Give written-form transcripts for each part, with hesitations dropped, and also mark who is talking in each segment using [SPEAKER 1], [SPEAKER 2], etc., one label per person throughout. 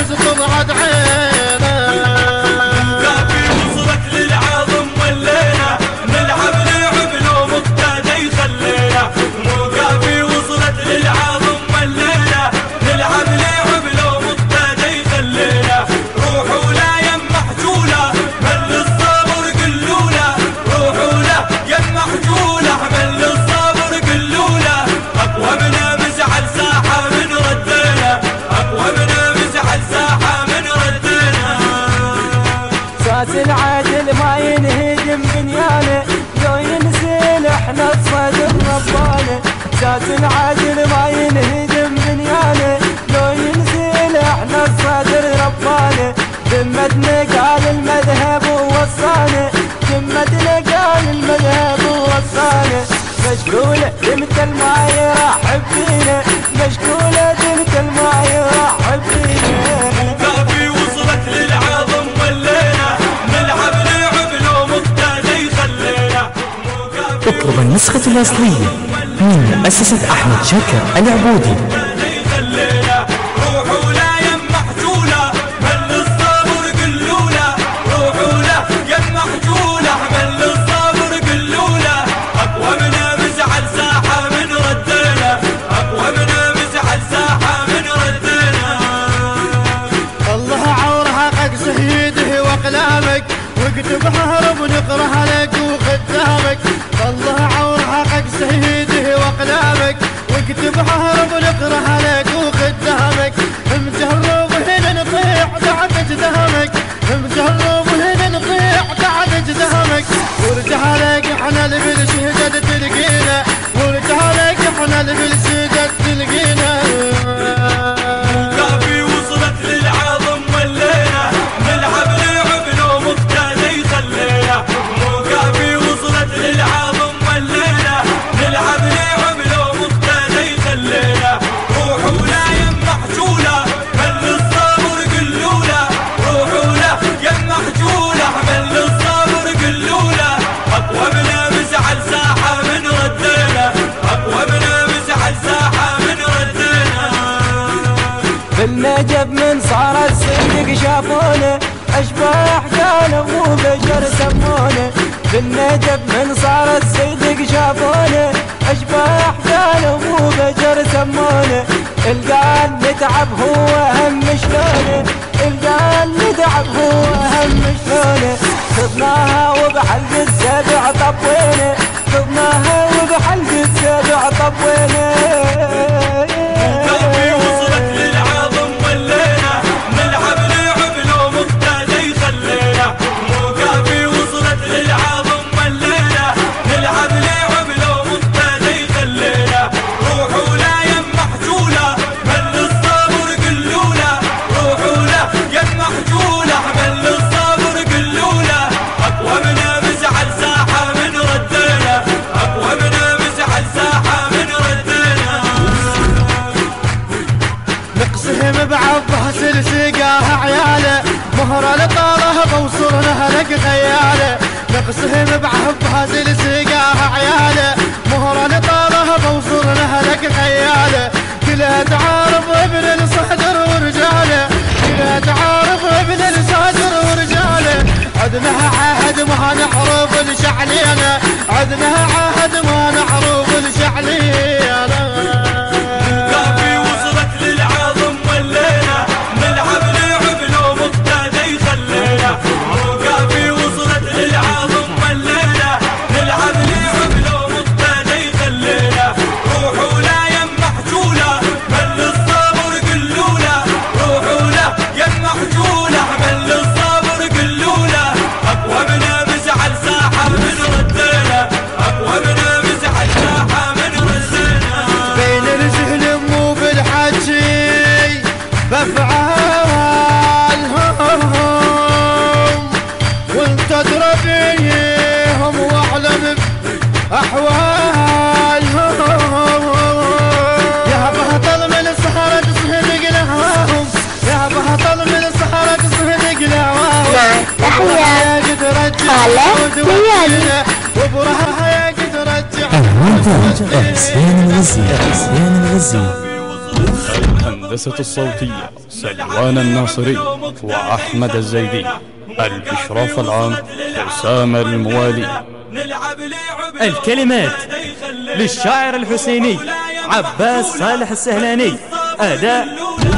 [SPEAKER 1] تسقط عد عينه.
[SPEAKER 2] مكافي وصلت للعظم والليلة نلعب لعب لو مقتدى يخلينا. مكافي وصلت للعظم والليلة نلعب لعب لو مقتدى يخلينا. روحوا لا يم محجولة من للصبر قلوله. روحوا لا يم محجولة من للصبر قلوله. أقوى منا مزعل ساحة من ردينا. أقوى منا مزعل ساحة من ردينا.
[SPEAKER 3] ساس العدل ما ينهدم بنيانه لو ينزل احنا الصدر ربانه. ساس العدل ما ينهدم بنيانه لو ينزل احنا الصدر ربانه. ذمتنا قال المذهب ووصانه. ذمتنا قال المذهب ووصانه. مشكولة ذمة الماي راح فينا. مشكولة ذمة الماي راح فينا.
[SPEAKER 2] مكافي وصلت للعظم والليلة نلعب لعب لو مقتدى يخلينا.
[SPEAKER 4] اطلب النسخة الأصلية من مؤسسة أحمد شاكر العبودي.
[SPEAKER 2] روحوا لا يم محجولة من للصبر قلوله. روحوا لا يم محجولة من للصبر قلوله. أقوى منا مزعل ساحة من ردينا. أقوى منا مزعل ساحة من ردينا.
[SPEAKER 1] الله عورها حق سيده واقلامك واكتب هرب نقرها لك وخدامك. الله عورها حق سيده واقلامك واكتب هرب نقرها لك وخدامك. مجرب هنا نطيع بعد جدامك. مجرب هنا نطيع بعد جدامك. ورجع لك احنا اللي بالشهدة تلقينا. ورجع لك احنا اللي بالشهدة تلقينا.
[SPEAKER 2] مكافي وصلت للعظم والليلة نلعب لعب لو مقتدى يخلينا. مكافي وصلت للعظم والليلة نلعب لعب لو مقتدى يخلينا. روحوا لا يم محجولة من للصبر قلوله. روحوا لا يم محجولة من للصبر قلوله. أقوى منا مزعل ساحة من ردينا. أقوى منا مزعل ساحة من ردينا.
[SPEAKER 3] بالنجف من صار الصدق شافونه. اشباح كانوا مو بشر سمونه. بالنجف من صار الصدق شافونه. اشباح كانوا مو بشر سمونه. القال نتعب هو هم شلونه. القال نتعب هو هم شلونه. خذناها وبحلق السبع طبينا. خذناها وبحلق السبع طبينا.
[SPEAKER 2] مكافي وصلت للعظم والليلة نلعب لعب لو مقتدى يخلينا. مكافي وصلت للعظم والليلة نلعب لعب لو مقتدى يخلينا. روحوا لا يم محجولة من للصبر قلوله. روحوا لا يم محجولة من للصبر قلوله. أقوى منا مزعل ساحة من ردينا. أقوى منا مزعل ساحة من ردينا.
[SPEAKER 1] نقسهم بعبها سلسقاها عياله. مهرة لطاله بوصرنا لك خياله. نقسهم بعبها سلسقاها عياله. مهرة لطاله بوصرنا لك خياله. كلها تعارف ابن الصدر ورجاله. كلها تعارف ابن الصدر ورجاله. عدناها عهد ما نعرف الشعلينا. عدناها عهد ما نعرف الشعلينا.
[SPEAKER 2] مكافي وصلت للعظم والليلة نلعب لعب لو مقتدى يخلينا. مكافي وصلت للعظم والليلة نلعب لعب لو مقتدى يخلينا. روحوا لا يم محجولة من للصبر قلوله. روحوا لا يم محجولة من للصبر قلوله. أقوى منا مزعل ساحة من ردينا. أقوى منا مزعل ساحة من ردينا.
[SPEAKER 1] بين الجهل مو بالحكي بافعالهم. وانت تدرى بيهم واعلم باحوالهم. يا بهطل من السهرة تصهد قلعهم. يا بهطل من السهرة تصهد قلعهم. وبرهها يا قد رجع.
[SPEAKER 4] المونتاج إحسان الغزي.
[SPEAKER 5] الهندسة الصوتية سلوان الناصري وأحمد الزيدي. الإشراف العام حسام الموالي.
[SPEAKER 4] الكلمات للشاعر الحسيني عباس صالح السهلاني. أداء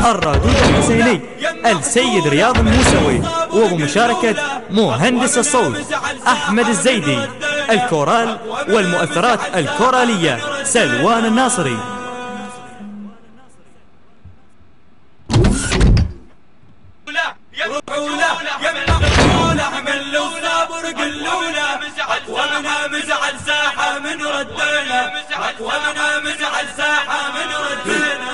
[SPEAKER 4] الردود الحسيني السيد رياض الموسوي، وبمشاركة مهندس الصوت أحمد الزيدي. الكورال والمؤثرات الكورالية سلوان الناصري.
[SPEAKER 2] ومنها مزعل ساحة من ردينا، ومنها مزعل ساحة من ردينا.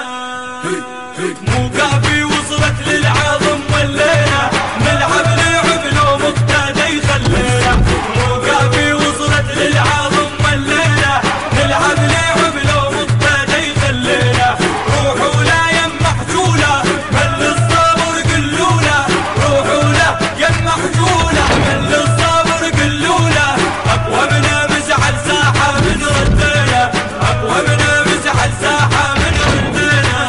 [SPEAKER 2] مو كافي وصلت للعظم والليلة، نلعب لعب لو مقتدى يخلينا. مو كافي وصلت للعظم والليلة، نلعب لعب لو مقتدى يخلينا. روحوا لا يم محجولة من للصبر قلوله، روحوا لا يم محجولة من للصبر قلوله. أقوى منا مزعل ساحة من ردينا، أقوى منا مزعل ساحة من ردينا.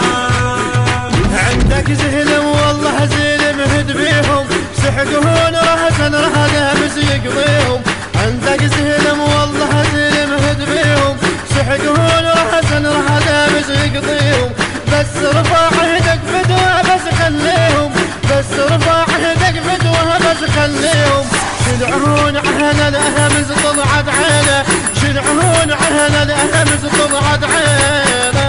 [SPEAKER 1] عندك زهلم والله زين مهد بيهم، سحقهون رهسن رهده مزيق بيهم. عندك زهلم والله زين مهد بيهم، سحقهون رهسن رهده مزيق بيهم. بس رفع يدك فدوه بس خليهم، بس رفع يدك فدوه بس خليهم. شلعون عهنا الأهمز طلعت عينه، شلعون عهنا الأهمز طلعت عينه.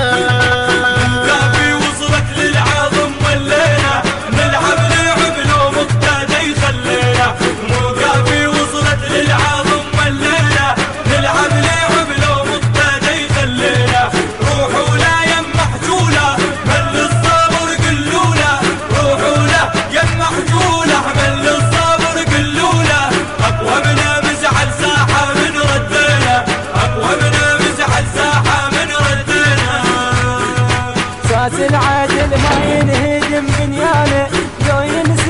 [SPEAKER 2] كافي وصلت للعظم والليلة، نلعب لعب لو مقتدى يخلينا. مو كافي وصلت للعظم والليلة، نلعب لعب لو مقتدى يخلينا. روحوا لا يم محجولة من للصبر قلوله، روحوا لا يم محجولة من للصبر قلوله. أقوى منا مزعل ساحة من ردينا، أقوى منا مزعل ساحة من ردينا.
[SPEAKER 3] ساس العدل ما ينهدم بنيانه، لو ينسى